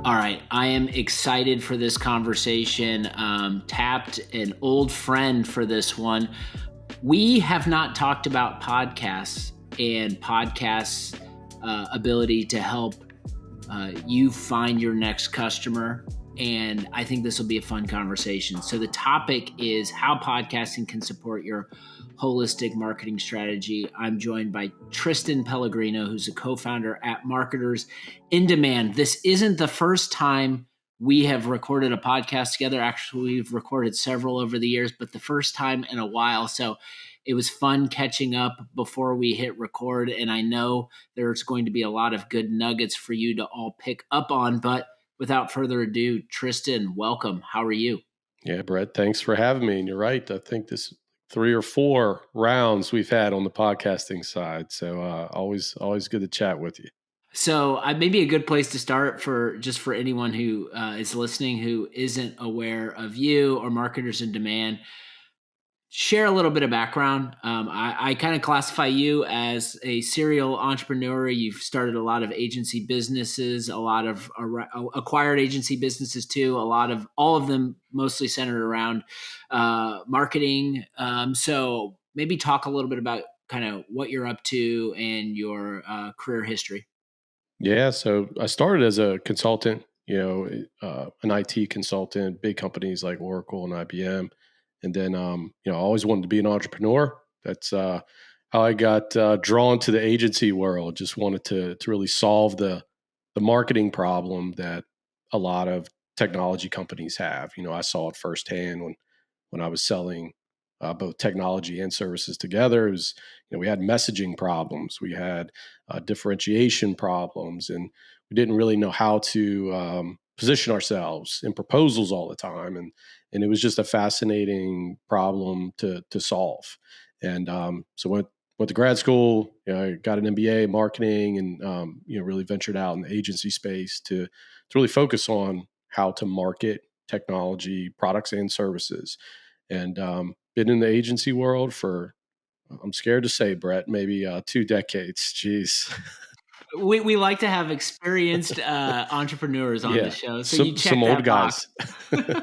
All right, I am excited for this conversation. Tapped an old friend for this one. We have not talked about podcasts and podcasts' ability to help you find your next customer. And I think this will be a fun conversation. So the topic is how podcasting can support your holistic marketing strategy. I'm joined by Tristan Pelligrino, who's a co-founder at Marketers in Demand. This isn't the first time we have recorded a podcast together. Actually, we've recorded several over the years, but the first time in a while. So it was fun catching up before we hit record. And I know there's going to be a lot of good nuggets for you to all pick up on. But without further ado, Tristan, welcome. How are you? Yeah, Brett, thanks for having me. And you're right. I think this 3 or 4 rounds we've had on the podcasting side. So always good to chat with you. So maybe a good place to start for anyone who is listening who isn't aware of you or Marketers in Demand. Share a little bit of background. I kind of classify you as a serial entrepreneur. You've started a lot of agency businesses, a lot of acquired agency businesses too. All of them mostly centered around marketing. So maybe talk a little bit about kind of what you're up to and your career history. Yeah, so I started as a consultant, an IT consultant, big companies like Oracle and IBM. And then, I always wanted to be an entrepreneur. That's how I got drawn to the agency world. Just wanted to really solve the marketing problem that a lot of technology companies have. I saw it firsthand when I was selling both technology and services together. It was, we had messaging problems, we had differentiation problems, and we didn't really know how to position ourselves in proposals all the time. And it was just a fascinating problem to solve. And so went to grad school, I got an MBA in marketing, and really ventured out in the agency space to really focus on how to market technology products and services. And been in the agency world for, I'm scared to say, Brett, maybe 2 decades. Jeez. We like to have experienced entrepreneurs on the Yeah, show, so you check some old that box. guys.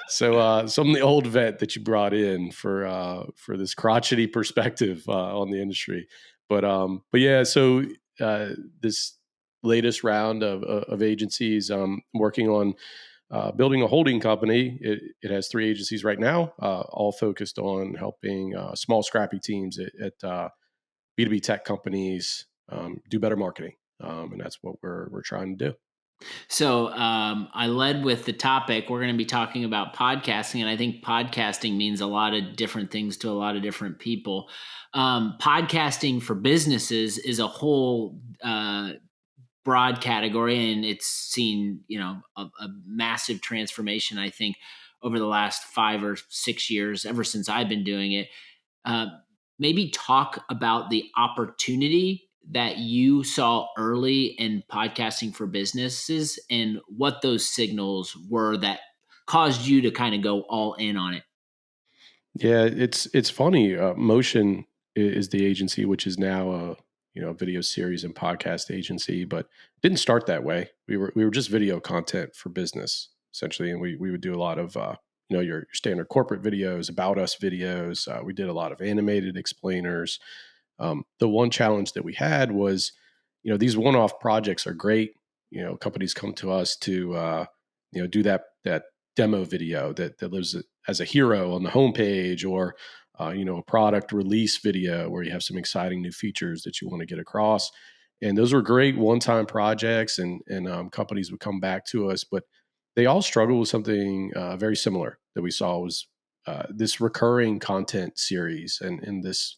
So I'm the old vet that you brought in for this crotchety perspective on the industry. But yeah, so this latest round of agencies, working on building a holding company. It has 3 agencies right now, all focused on helping small, scrappy teams at B2B tech companies do better marketing, and that's what we're trying to do. So I led with the topic. We're going to be talking about podcasting, and I think podcasting means a lot of different things to a lot of different people. Podcasting for businesses is a whole broad category, and it's seen a massive transformation, I think, over the last 5 or 6 years, ever since I've been doing it. Maybe talk about the opportunity that you saw early in podcasting for businesses and what those signals were that caused you to kind of go all in on it. Yeah, it's funny. Motion is the agency, which is now a video series and podcast agency, but didn't start that way. We were just video content for business essentially, and we would do a lot of your standard corporate videos, about us videos. We did a lot of animated explainers. The one challenge that we had was, these one-off projects are great. Companies come to us to do that demo video that lives as a hero on the homepage, or a product release video where you have some exciting new features that you want to get across. And those were great one-time projects, and companies would come back to us, but they all struggle with something very similar that we saw was this recurring content series and this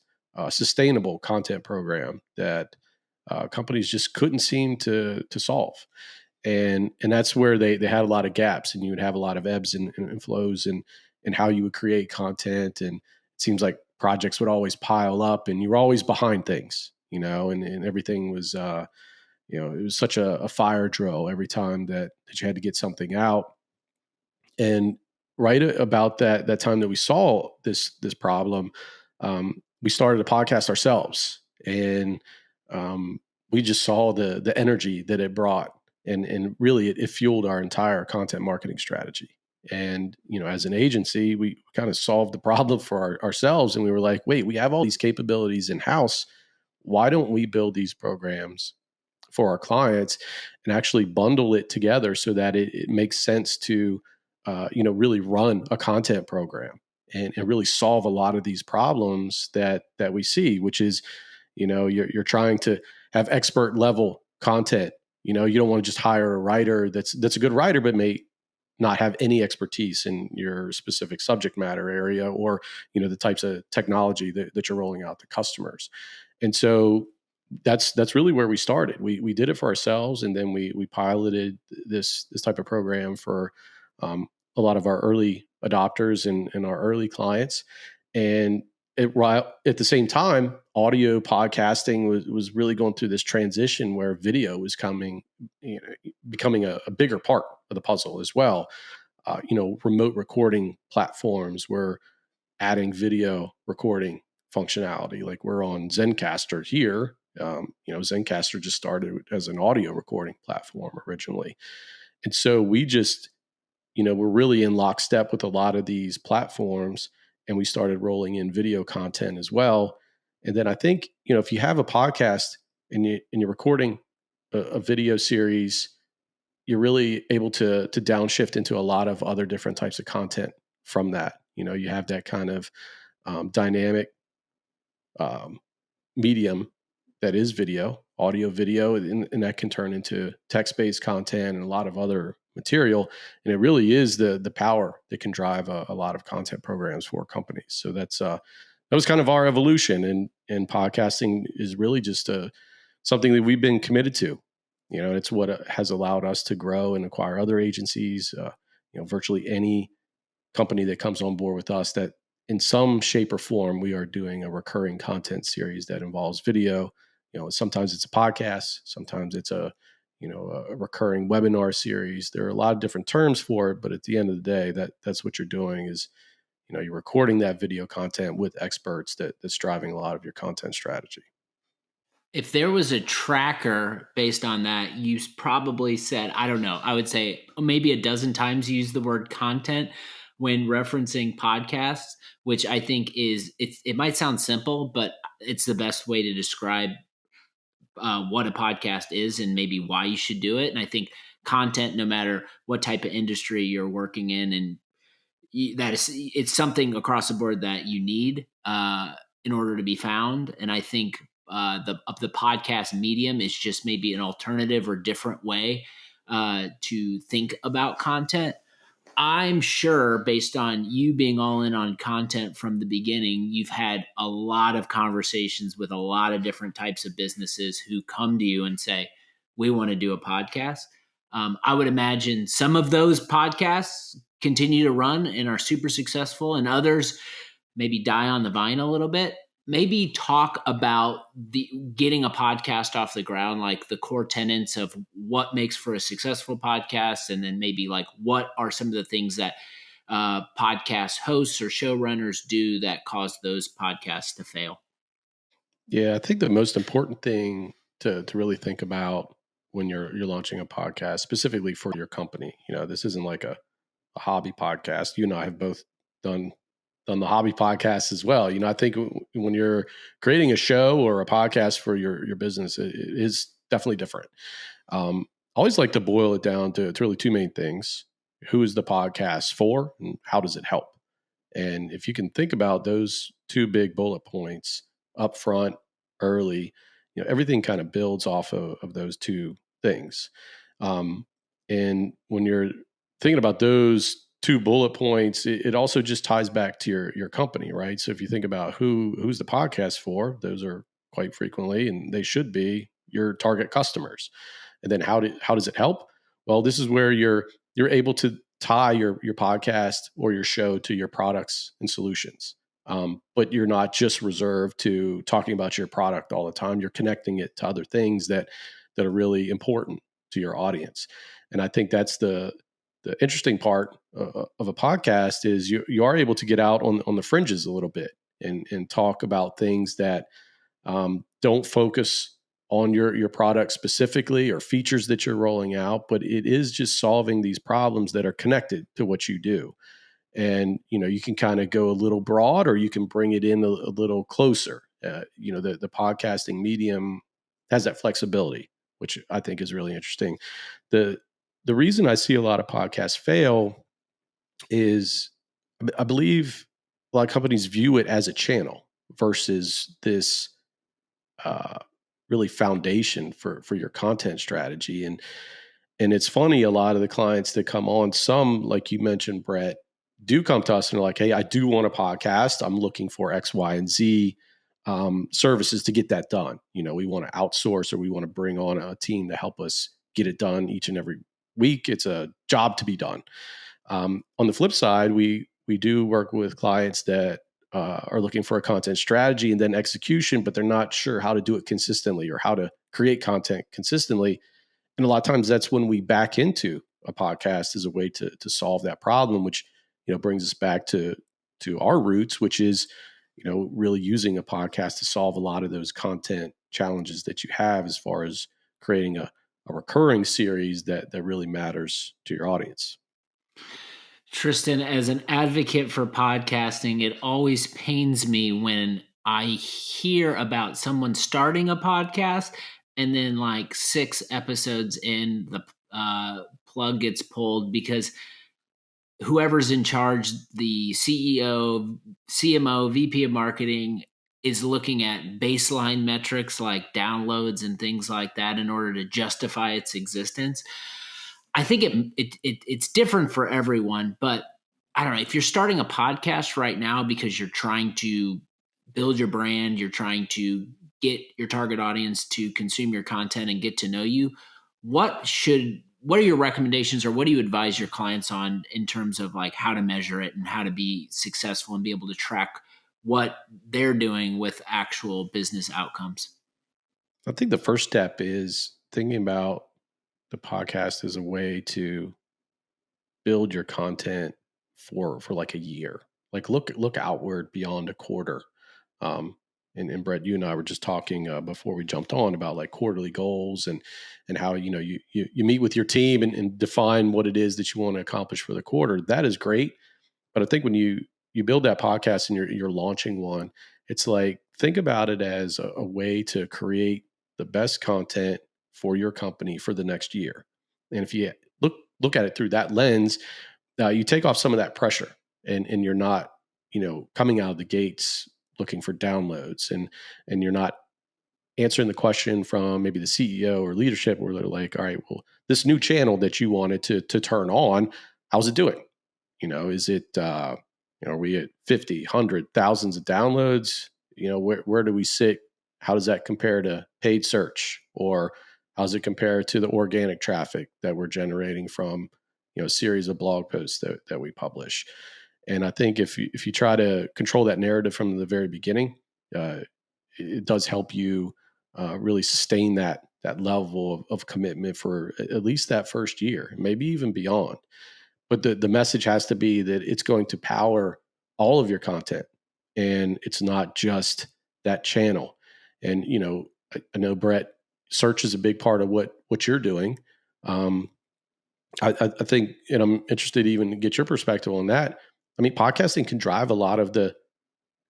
sustainable content program that companies just couldn't seem to solve. And that's where they had a lot of gaps, and you would have a lot of ebbs and flows in how you would create content. And it seems like projects would always pile up, and you were always behind things, and everything was, it was such a fire drill every time that you had to get something out. And right about that time that we saw this problem, we started a podcast ourselves, and we just saw the energy that it brought And really it fueled our entire content marketing strategy. And, as an agency, we kind of solved the problem for ourselves. And we were like, wait, we have all these capabilities in house. Why don't we build these programs for our clients and actually bundle it together so that it makes sense to, really run a content program and really solve a lot of these problems that we see, which is, you're trying to have expert level content. You don't want to just hire a writer that's a good writer, but may not have any expertise in your specific subject matter area, or, the types of technology that you're rolling out to customers. And so that's really where we started. We did it for ourselves, and then we piloted this type of program for a lot of our early adopters and our early clients. And at the same time, audio podcasting was really going through this transition where video was becoming a bigger part of the puzzle as well. Remote recording platforms were adding video recording functionality. Like we're on Zencaster here. Zencaster just started as an audio recording platform originally. And so we just, we're really in lockstep with a lot of these platforms, and we started rolling in video content as well. And then I think, if you have a podcast and you're recording a video series, you're really able to downshift into a lot of other different types of content from that. You have that kind of dynamic medium that is video, audio, video, and that can turn into text-based content and a lot of other material. And it really is the power that can drive a lot of content programs for companies. So that was kind of our evolution. And podcasting is really just something that we've been committed to. It's what has allowed us to grow and acquire other agencies. Virtually any company that comes on board with us, that in some shape or form, we are doing a recurring content series that involves video. Sometimes it's a podcast, sometimes it's a recurring webinar series. There are a lot of different terms for it, but at the end of the day, that's what you're doing is, you're recording that video content with experts that's driving a lot of your content strategy. If there was a tracker based on that, you probably said, I don't know, I would say maybe a dozen times use the word content when referencing podcasts, which I think it might sound simple, but it's the best way to describe what a podcast is and maybe why you should do it. And I think content, no matter what type of industry you're working in, and it's something across the board that you need in order to be found. And I think the podcast medium is just maybe an alternative or different way to think about content. I'm sure, based on you being all in on content from the beginning, you've had a lot of conversations with a lot of different types of businesses who come to you and say, we want to do a podcast. I would imagine some of those podcasts continue to run and are super successful, and others maybe die on the vine a little bit. Maybe talk about getting a podcast off the ground, like the core tenets of what makes for a successful podcast, and then maybe like what are some of the things that podcast hosts or showrunners do that cause those podcasts to fail. Yeah, I think the most important thing to really think about when you're launching a podcast, specifically for your company, this isn't like a hobby podcast. You and I have both done the hobby podcast as well. I think when you're creating a show or a podcast for your business, it is definitely different. I always like to boil it down to it's really two main things: who is the podcast for, and how does it help? And if you can think about those two big bullet points up front, early, everything kind of builds off of those two things. And when you're thinking about those two bullet points, it also just ties back to your company, right? So if you think about who's the podcast for, those are quite frequently, and they should be, your target customers. And then how does it help? Well, this is where you're able to tie your podcast or your show to your products and solutions. But you're not just reserved to talking about your product all the time. You're connecting it to other things that are really important to your audience. And I think that's the interesting part of a podcast is you are able to get out on the fringes a little bit and talk about things that don't focus on your product specifically or features that you're rolling out, but it is just solving these problems that are connected to what you do. And, you can kind of go a little broad or you can bring it in a little closer. The podcasting medium has that flexibility, which I think is really interesting. The reason I see a lot of podcasts fail is I believe a lot of companies view it as a channel versus this uh, really foundation for your content strategy. And it's funny, a lot of the clients that come on, some, like you mentioned, Brett, do come to us and are like, hey, I do want a podcast. I'm looking for X, Y, and Z services to get that done. We want to outsource or we want to bring on a team to help us get it done each and every week. It's a job to be done. On the flip side, we do work with clients that are looking for a content strategy and then execution, but they're not sure how to do it consistently or how to create content consistently. And a lot of times that's when we back into a podcast as a way to solve that problem, which brings us back to our roots, which is really using a podcast to solve a lot of those content challenges that you have as far as creating a recurring series that really matters to your audience. Tristan, as an advocate for podcasting, it always pains me when I hear about someone starting a podcast and then like 6 episodes in, the plug gets pulled because whoever's in charge, the CEO, CMO, VP of marketing, is looking at baseline metrics like downloads and things like that in order to justify its existence. I think it's different for everyone, but I don't know, if you're starting a podcast right now because you're trying to build your brand, you're trying to get your target audience to consume your content and get to know you, what are your recommendations, or what do you advise your clients on in terms of like how to measure it and how to be successful and be able to track what they're doing with actual business outcomes? I think the first step is thinking about the podcast as a way to build your content for like a year. Like look outward beyond a quarter. Um, and Brett, you and I were just talking before we jumped on about like quarterly goals and how you meet with your team and define what it is that you want to accomplish for the quarter. That is great, but I think when you build that podcast and you're launching one, it's like think about it as a way to create the best content for your company for the next year. And if you look at it through that lens, you take off some of that pressure, and you're not coming out of the gates looking for downloads, and you're not answering the question from maybe the CEO or leadership where they're like, all right, well, this new channel that you wanted to turn on, how's it doing? Is it are we at 50, 100, thousands of downloads? Where do we sit? How does that compare to paid search, or how does it compare to the organic traffic that we're generating from a series of blog posts that we publish? And I think if you try to control that narrative from the very beginning, it does help you really sustain that level of commitment for at least that first year, maybe even beyond. But the message has to be that it's going to power all of your content, and it's not just that channel. And I know, Brett, search is a big part of what you're doing. I think, and I'm interested to even get your perspective on that. I mean, podcasting can drive a lot of the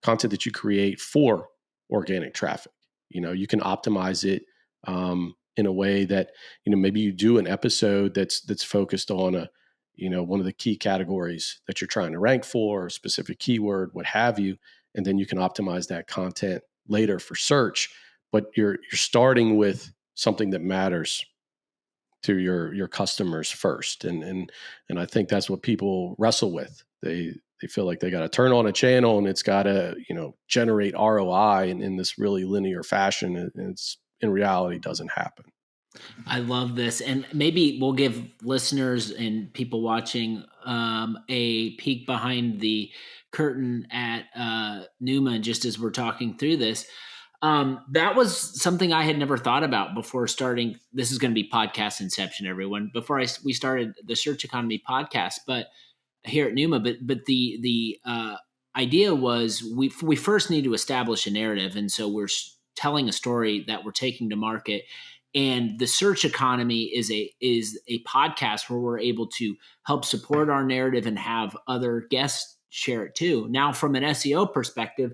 content that you create for organic traffic. You can optimize it in a way that maybe you do an episode that's focused on one of the key categories that you're trying to rank for, a specific keyword, what have you, and then you can optimize that content later for search. But you're starting with something that matters to your customers first, and I think that's what people wrestle with. They feel like they got to turn on a channel and it's got to generate ROI in this really linear fashion, and it's in reality doesn't happen. I love this. And maybe we'll give listeners and people watching a peek behind the curtain at Numa just as we're talking through this. That was something I had never thought about before starting. This is going to be podcast inception, everyone. Before we started the Search Economy podcast, but here at Numa, but the idea was we first need to establish a narrative, and so we're telling a story that we're taking to market. And the search economy is a podcast where we're able to help support our narrative and have other guests share it too. Now, from an SEO perspective,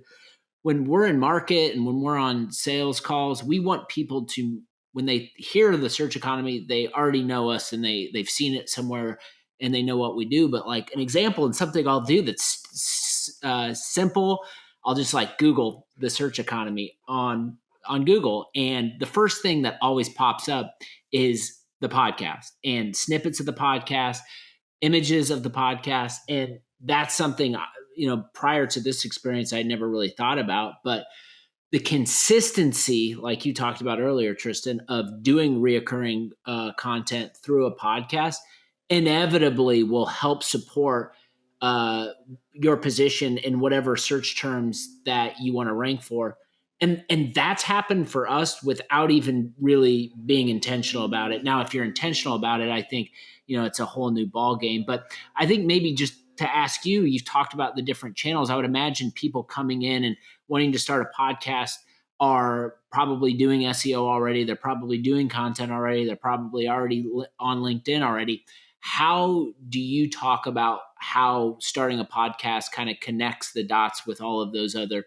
when we're in market and when we're on sales calls, we want people to, when they hear the search economy, they already know us and they've seen it somewhere and they know what we do. But like an example and something I'll do that's simple, I'll just like Google the search economy on Google, and the first thing that always pops up is the podcast and snippets of the podcast, images of the podcast. And that's something, prior to this experience, I never really thought about. But the consistency, like you talked about earlier, Tristan, of doing reoccurring content through a podcast inevitably will help support uh, your position in whatever search terms that you want to rank for. And that's happened for us without even really being intentional about it. Now, if you're intentional about it, I think, it's a whole new ball game. But I think maybe just to ask you, you've talked about the different channels. I would imagine people coming in and wanting to start a podcast are probably doing SEO already. They're probably doing content already. They're probably already on LinkedIn already. How do you talk about how starting a podcast kind of connects the dots with all of those other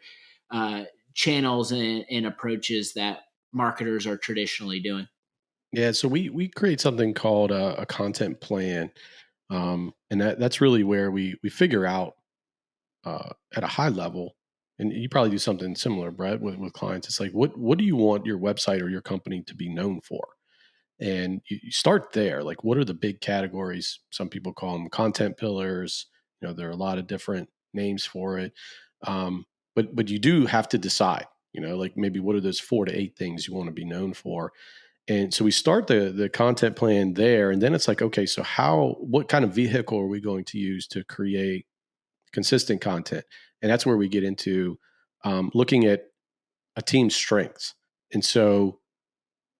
channels and approaches that marketers are traditionally doing? Yeah, so we create something called a content plan, and that's really where we figure out at a high level, and you probably do something similar, Brett, with clients. It's like what do you want your website or your company to be known for? And you start there. Like, what are the big categories? Some people call them content pillars. There are a lot of different names for it. But you do have to decide. Like maybe what are those 4 to 8 things you want to be known for? And so we start the content plan there, and then it's like, okay, so what kind of vehicle are we going to use to create consistent content? And that's where we get into looking at a team's strengths. And so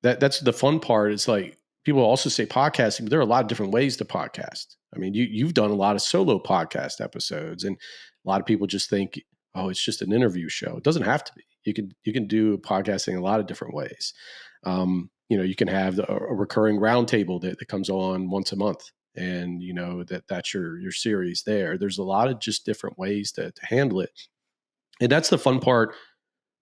that's the fun part. It's like people also say podcasting, but there are a lot of different ways to podcast. I mean, you've done a lot of solo podcast episodes, and a lot of people just think, oh, it's just an interview show. It doesn't have to be. You can do podcasting a lot of different ways. You can have a recurring roundtable that comes on once a month, and that's your series there. There's a lot of just different ways to handle it, and that's the fun part.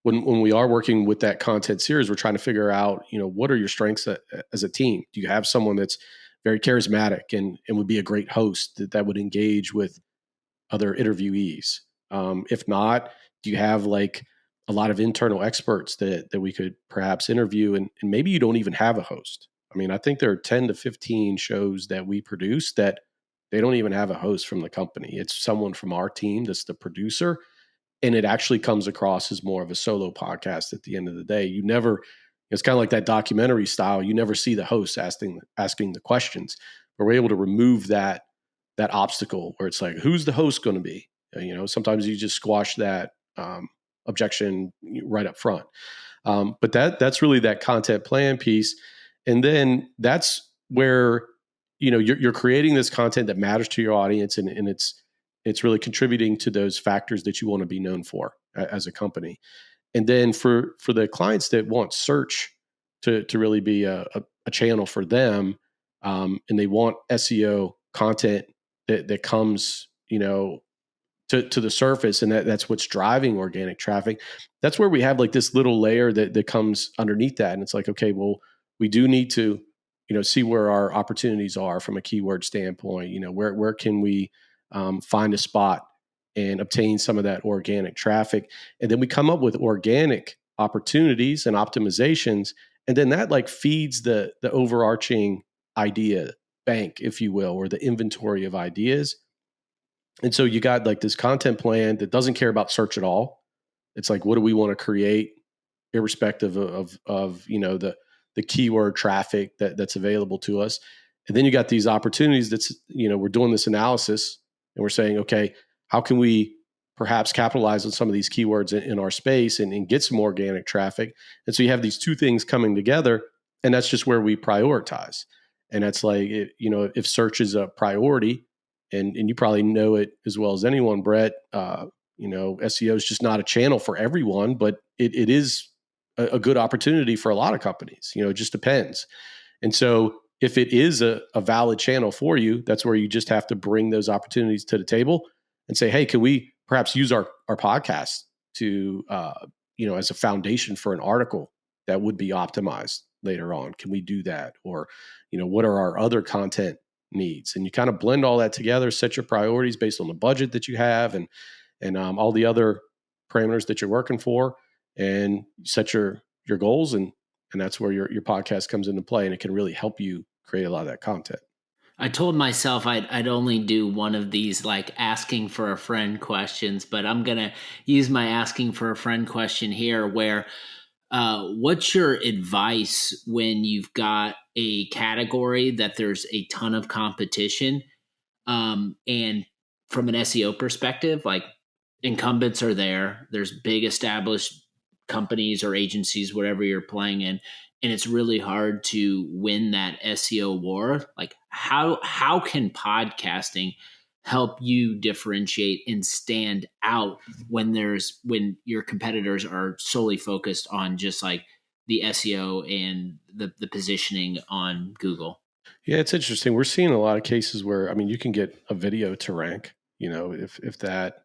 When we are working with that content series, we're trying to figure out, what are your strengths as a team? Do you have someone that's very charismatic and would be a great host that would engage with other interviewees? If not, do you have like a lot of internal experts that we could perhaps interview, and maybe you don't even have a host? I mean, I think there are 10 to 15 shows that we produce that they don't even have a host from the company. It's someone from our team that's the producer, and it actually comes across as more of a solo podcast at the end of the day. It's kind of like that documentary style. You never see the host asking the questions, but we're able to remove that obstacle where it's like, who's the host going to be? Sometimes you just squash that objection right up front. But that's really that content plan piece. And then that's where, you're creating this content that matters to your audience, and it's really contributing to those factors that you want to be known for as a company. And then for the clients that want search to really be a channel for them, and they want SEO content that comes, to the surface, and that's what's driving organic traffic. That's where we have like this little layer that comes underneath that. And it's like, okay, well, we do need to, see where our opportunities are from a keyword standpoint. Where can we find a spot and obtain some of that organic traffic? And then we come up with organic opportunities and optimizations. And then that like feeds the overarching idea bank, if you will, or the inventory of ideas. And so you got like this content plan that doesn't care about search at all. It's like, what do we want to create, irrespective of the keyword traffic that's available to us. And then you got these opportunities that's, we're doing this analysis and we're saying, okay, how can we perhaps capitalize on some of these keywords in our space and get some organic traffic? And so you have these two things coming together, and that's just where we prioritize. And that's like, if search is a priority, and you probably know it as well as anyone, Brett, SEO is just not a channel for everyone, but it is a good opportunity for a lot of companies. It just depends. And so if it is a valid channel for you, that's where you just have to bring those opportunities to the table and say, hey, can we perhaps use our podcast to, as a foundation for an article that would be optimized later on? Can we do that? Or, what are our other content needs? And you kind of blend all that together, set your priorities based on the budget that you have and all the other parameters that you're working for, and set your goals, and that's where your podcast comes into play, and it can really help you create a lot of that content. I told myself I'd only do one of these like asking for a friend questions, but I'm going to use my asking for a friend question here where what's your advice when you've got a category that there's a ton of competition? And from an SEO perspective, like incumbents are there, there's big established companies or agencies, whatever you're playing in, and it's really hard to win that SEO war. Like how can podcasting help you differentiate and stand out when your competitors are solely focused on just like the SEO and the positioning on Google? Yeah, it's interesting. We're seeing a lot of cases where, you can get a video to rank, if that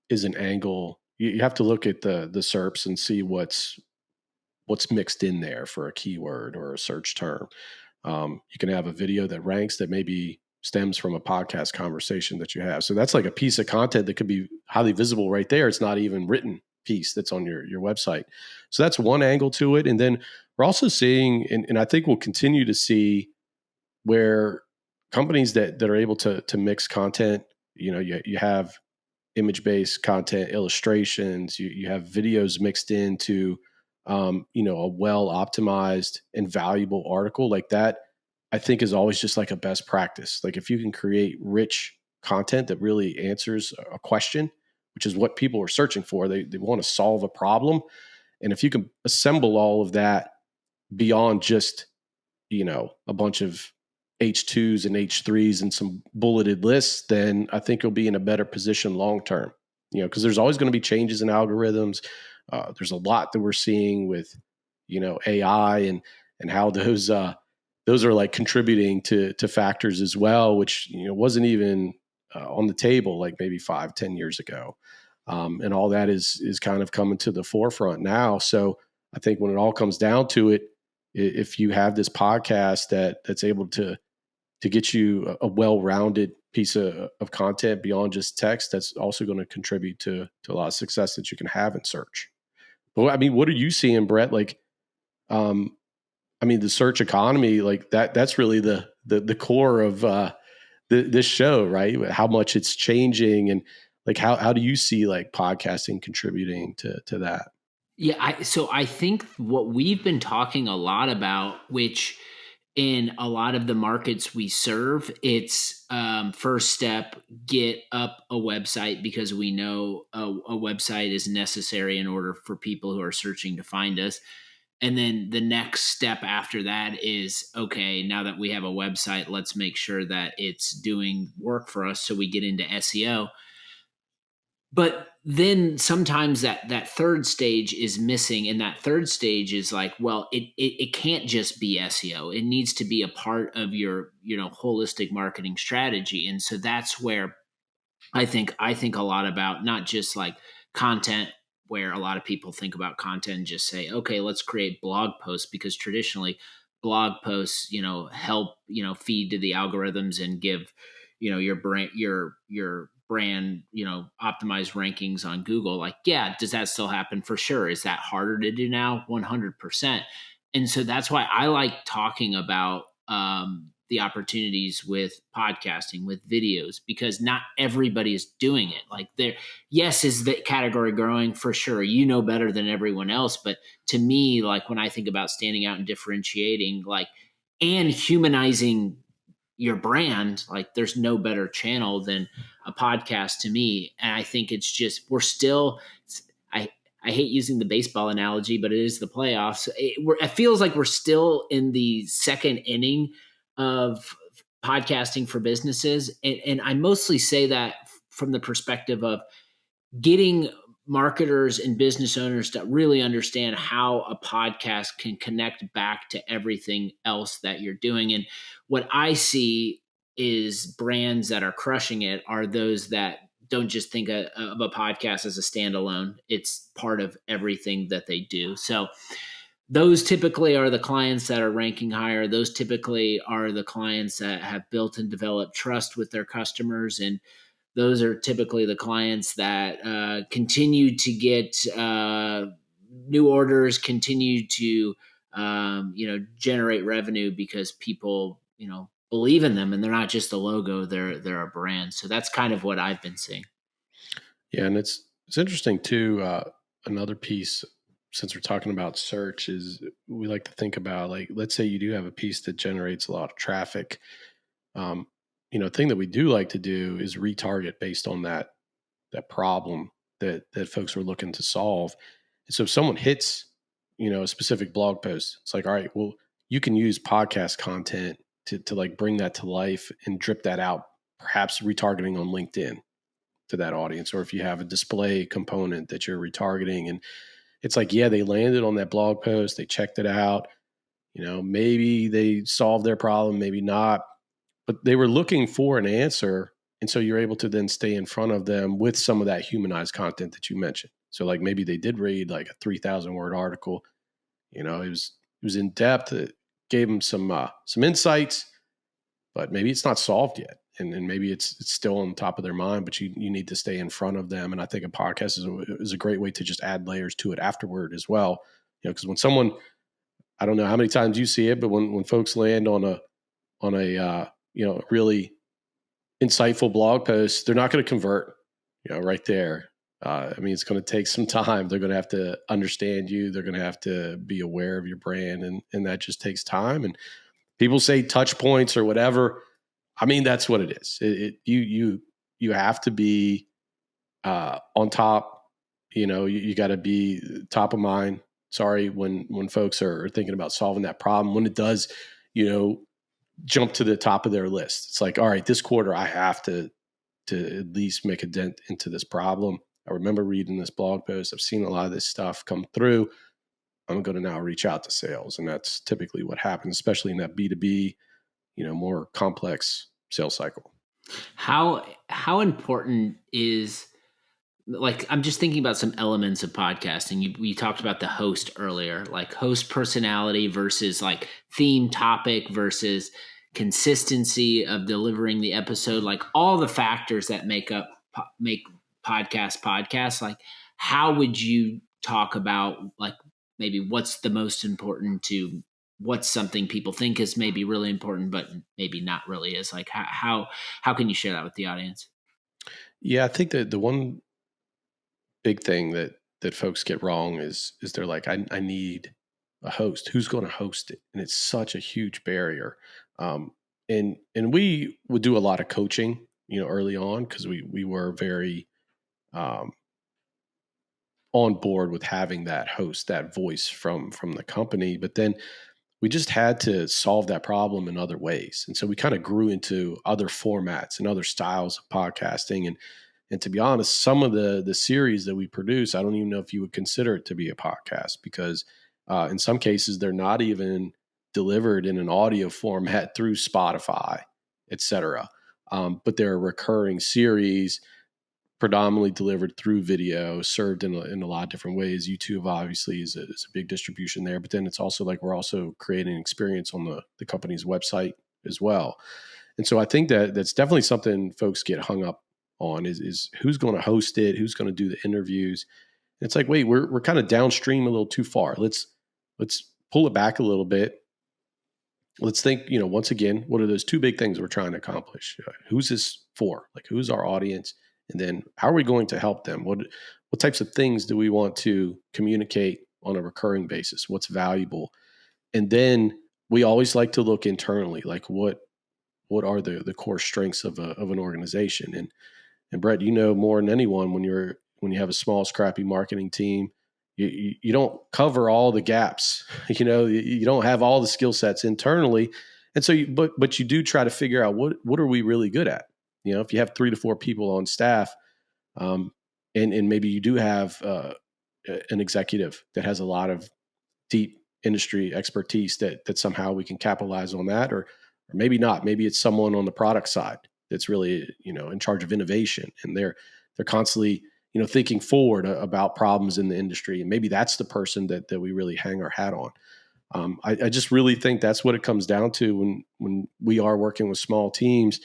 is an angle. You have to look at the SERPs and see what's mixed in there for a keyword or a search term. You can have a video that ranks that maybe stems from a podcast conversation that you have. So that's like a piece of content that could be highly visible right there. It's not even written piece that's on your website. So that's one angle to it. And then we're also seeing, and I think we'll continue to see, where companies that are able to mix content, you have image-based content, illustrations, you have videos mixed into a well-optimized and valuable article like that. I think is always just like a best practice. Like if you can create rich content that really answers a question, which is what people are searching for, they want to solve a problem. And if you can assemble all of that beyond just, a bunch of H2s and H3s and some bulleted lists, then I think you'll be in a better position long term. Because there's always going to be changes in algorithms. There's a lot that we're seeing with, AI and how those are like contributing to factors as well, which wasn't even on the table like maybe 5-10 years ago, and all that is kind of coming to the forefront now. So I think when it all comes down to it, if you have this podcast that's able to get you a well-rounded piece of content beyond just text, that's also going to contribute to a lot of success that you can have in search. But what are you seeing, Brett? Like, the search economy, like that's really the core of this show, right? How much it's changing, and like how do you see like podcasting contributing to that? Yeah, so I think what we've been talking a lot about, which in a lot of the markets we serve, it's first step, get up a website because we know a website is necessary in order for people who are searching to find us. And then the next step after that is, okay, now that we have a website, let's make sure that it's doing work for us so we get into SEO. But then sometimes that third stage is missing, and that third stage is like, well, it can't just be SEO. It needs to be a part of your holistic marketing strategy. And so that's where I think a lot about not just like content, where a lot of people think about content and just say, okay, let's create blog posts, because traditionally blog posts, help, feed to the algorithms and give, your brand, optimized rankings on Google. Like, yeah, does that still happen? For sure. Is that harder to do now? 100%. And so that's why I like talking about the opportunities with podcasting, with videos, because not everybody is doing it. Like yes, is the category growing? For sure. You know better than everyone else. But to me, like when I think about standing out and differentiating, like, and humanizing your brand, like there's no better channel than a podcast to me. And I think it's just, I, I hate using the baseball analogy, but it is the playoffs. It feels like we're still in the second inning of podcasting for businesses. And I mostly say that from the perspective of getting marketers and business owners to really understand how a podcast can connect back to everything else that you're doing. And what I see is brands that are crushing it are those that don't just think of a podcast as a standalone. It's part of everything that they do. So those typically are the clients that are ranking higher. Those typically are the clients that have built and developed trust with their customers. And those are typically the clients that continue to get new orders, continue to generate revenue because people believe in them, and they're not just a logo; they're a brand. So that's kind of what I've been seeing. Yeah, and it's interesting too. Another piece, since we're talking about search, is we like to think about, like, let's say you do have a piece that generates a lot of traffic. Um, thing that we do like to do is retarget based on that problem that folks are looking to solve. And so if someone hits, a specific blog post, it's like, all right, well, you can use podcast content to like bring that to life and drip that out, perhaps retargeting on LinkedIn to that audience. Or if you have a display component that you're retargeting, and it's like, yeah, they landed on that blog post, they checked it out, maybe they solved their problem, maybe not, but they were looking for an answer. And so you're able to then stay in front of them with some of that humanized content that you mentioned. So like maybe they did read like a 3,000 word article, it was in depth. It gave them some insights, but maybe it's not solved yet. And maybe it's still on top of their mind, but you need to stay in front of them. And I think a podcast is a great way to just add layers to it afterward as well. Because when someone, I don't know how many times you see it, but when folks land on a really insightful blog post, they're not going to convert, right there. It's going to take some time. They're going to have to understand you. They're going to have to be aware of your brand, and that just takes time. And people say touch points or whatever. That's what it is. You have to be on top. You got to be top of mind. Sorry, when folks are thinking about solving that problem, when it does, jump to the top of their list. It's like, all right, this quarter I have to at least make a dent into this problem. I remember reading this blog post. I've seen a lot of this stuff come through. I'm going to now reach out to sales. And that's typically what happens, especially in that B2B, more complex sales cycle. How important is, like, I'm just thinking about some elements of podcasting. We talked about the host earlier, like host personality versus like theme topic versus consistency of delivering the episode, like all the factors that make podcasts. Like, how would you talk about, like, maybe what's the most important to what's something people think is maybe really important, but maybe not really is? Like, how can you share that with the audience? Yeah, I think that the one big thing that folks get wrong is they're like, I need a host. Who's going to host it? And it's such a huge barrier. And we would do a lot of coaching, early on, because we were very on board with having that host, that voice from the company. But then we just had to solve that problem in other ways. And so we kind of grew into other formats and other styles of podcasting. And to be honest, some of the series that we produce, I don't even know if you would consider it to be a podcast, because in some cases they're not even delivered in an audio format through Spotify, et cetera. But they're a recurring series, predominantly delivered through video, served in a lot of different ways. YouTube obviously is a big distribution there, but then it's also like we're also creating an experience on the company's website as well. And so I think that's definitely something folks get hung up on is who's going to host it, who's going to do the interviews. And it's like, wait, we're kind of downstream a little too far. Let's pull it back a little bit. Let's think, once again, what are those two big things we're trying to accomplish? Who's this for? Like, who's our audience? And then how are we going to help them? What types of things do we want to communicate on a recurring basis? What's valuable? And then we always like to look internally, like what are the core strengths of an organization? And Brett, more than anyone, when you have a small, scrappy marketing team, you don't cover all the gaps. You don't have all the skill sets internally, and so but you do try to figure out what are we really good at. If you have 3 to 4 people on staff, and maybe you do have an executive that has a lot of deep industry expertise that somehow we can capitalize on that, or maybe not. Maybe it's someone on the product side that's really, in charge of innovation, and they're constantly, thinking forward about problems in the industry, and maybe that's the person that we really hang our hat on. I just really think that's what it comes down to when we are working with small teams.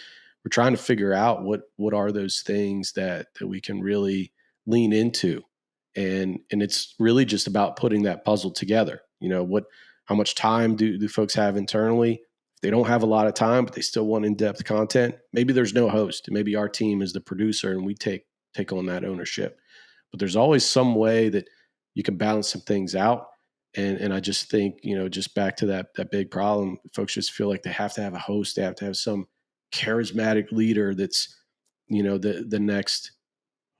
We're trying to figure out what are those things that we can really lean into, and it's really just about putting that puzzle together. How much time do folks have internally? If they don't have a lot of time, but they still want in-depth content, maybe there's no host. Maybe our team is the producer, and we take on that ownership. But there's always some way that you can balance some things out. And I just think, just back to that big problem, folks just feel like they have to have a host. They have to have some charismatic leader that's, the next,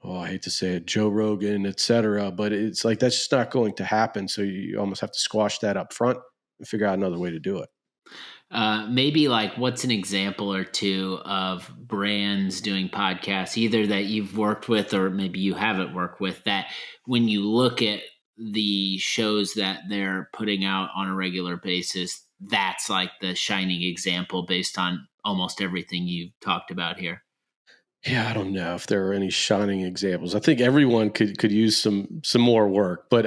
oh, I hate to say it, Joe Rogan, et cetera. But it's like, that's just not going to happen. So you almost have to squash that up front and figure out another way to do it. Maybe like what's an example or two of brands doing podcasts, either that you've worked with or maybe you haven't worked with, that when you look at the shows that they're putting out on a regular basis, that's like the shining example based on almost everything you've talked about here? Yeah, I don't know if there are any shining examples. I think everyone could use some more work, but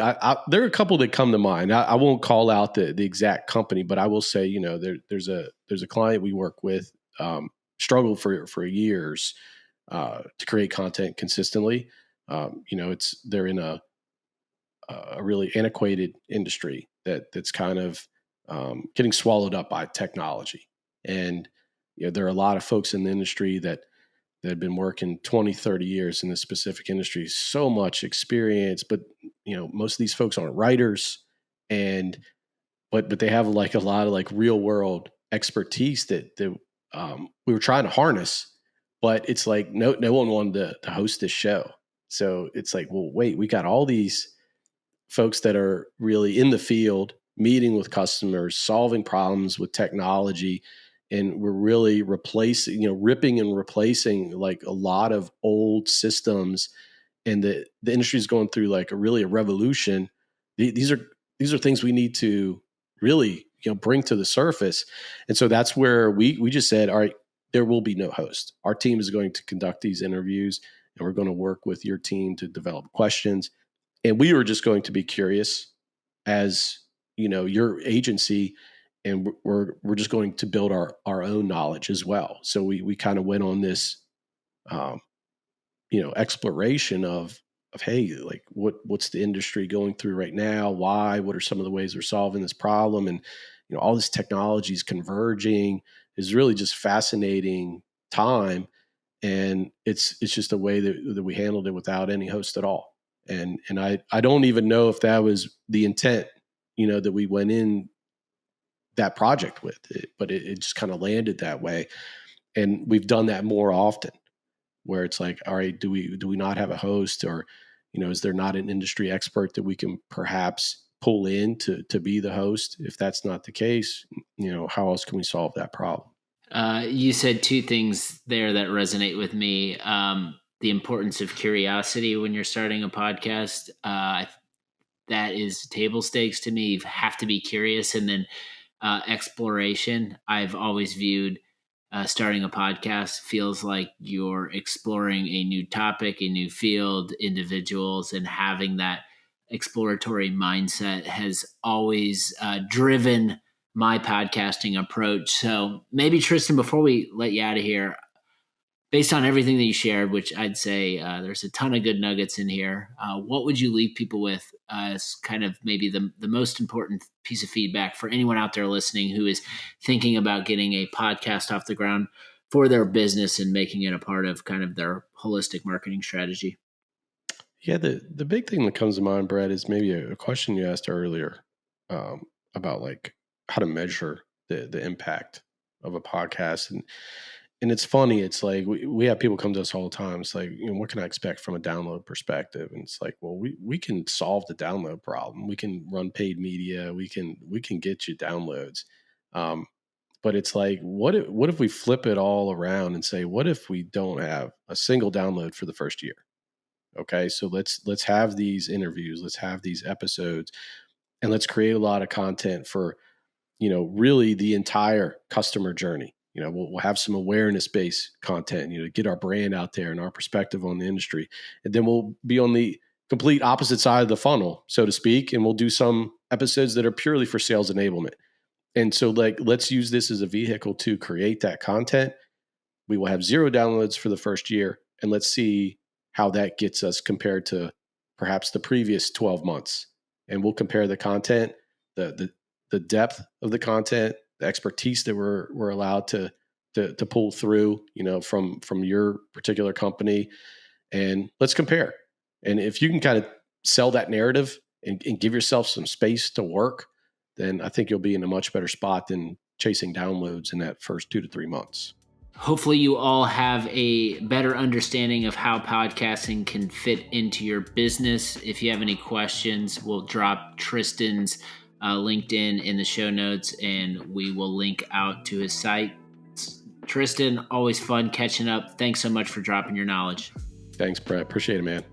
there are a couple that come to mind. I won't call out the exact company, but I will say, there's a client we work with, struggled for years to create content consistently. They're in a really antiquated industry that's kind of getting swallowed up by technology, and there are a lot of folks in the industry that have been working 20, 30 years in this specific industry, so much experience, but most of these folks aren't writers, and but they have like a lot of like real world expertise that we were trying to harness, but it's like no one wanted to host this show. So it's like, well, wait, we got all these folks that are really in the field, meeting with customers, solving problems with technology, and we're really replacing, ripping and replacing like a lot of old systems, and the industry is going through like a revolution. These are things we need to really bring to the surface, and so that's where we just said, all right, there will be no host. Our team is going to conduct these interviews, and we're going to work with your team to develop questions, and we were just going to be curious as your agency, and we're just going to build our own knowledge as well. So we kind of went on this um, exploration of hey, like what's the industry going through right now, why, what are some of the ways we're solving this problem, and all this technology is converging, is really just fascinating time. And it's just a way that we handled it without any host at all. And I don't even know if that was the intent, that we went in that project with it, but it just kind of landed that way. And we've done that more often, where it's like, all right, do we not have a host, or is there not an industry expert that we can perhaps pull in to be the host? If that's not the case, how else can we solve that problem? You said two things there that resonate with me. The importance of curiosity when you're starting a podcast. That is table stakes to me. You have to be curious. And then exploration. I've always viewed starting a podcast feels like you're exploring a new topic, a new field, individuals, and having that exploratory mindset has always driven my podcasting approach. So maybe Tristan, before we let you out of here, based on everything that you shared, which I'd say there's a ton of good nuggets in here, what would you leave people with as kind of maybe the most important piece of feedback for anyone out there listening who is thinking about getting a podcast off the ground for their business and making it a part of kind of their holistic marketing strategy? Yeah, the big thing that comes to mind, Brett, is maybe a question you asked earlier, about like how to measure the impact of a podcast. And it's funny, it's like we have people come to us all the time. It's like, what can I expect from a download perspective? And it's like, well, we can solve the download problem. We can run paid media. We can get you downloads. But it's like, what if we flip it all around and say, what if we don't have a single download for the first year? Okay. So let's have these interviews, let's have these episodes, and let's create a lot of content for, really the entire customer journey. We'll have some awareness based content, to get our brand out there and our perspective on the industry. And then we'll be on the complete opposite side of the funnel, so to speak. And we'll do some episodes that are purely for sales enablement. And so let's use this as a vehicle to create that content. We will have 0 downloads for the first year, and let's see how that gets us compared to perhaps the previous 12 months. And we'll compare the content, the depth of the content, the expertise that we're allowed to pull through, from your particular company, and let's compare. And if you can kind of sell that narrative and give yourself some space to work, then I think you'll be in a much better spot than chasing downloads in that first 2 to 3 months. Hopefully you all have a better understanding of how podcasting can fit into your business. If you have any questions, we'll drop Tristan's LinkedIn in the show notes, and we will link out to his site. Tristan, always fun catching up. Thanks so much for dropping your knowledge. Thanks, Brett. Appreciate it, man.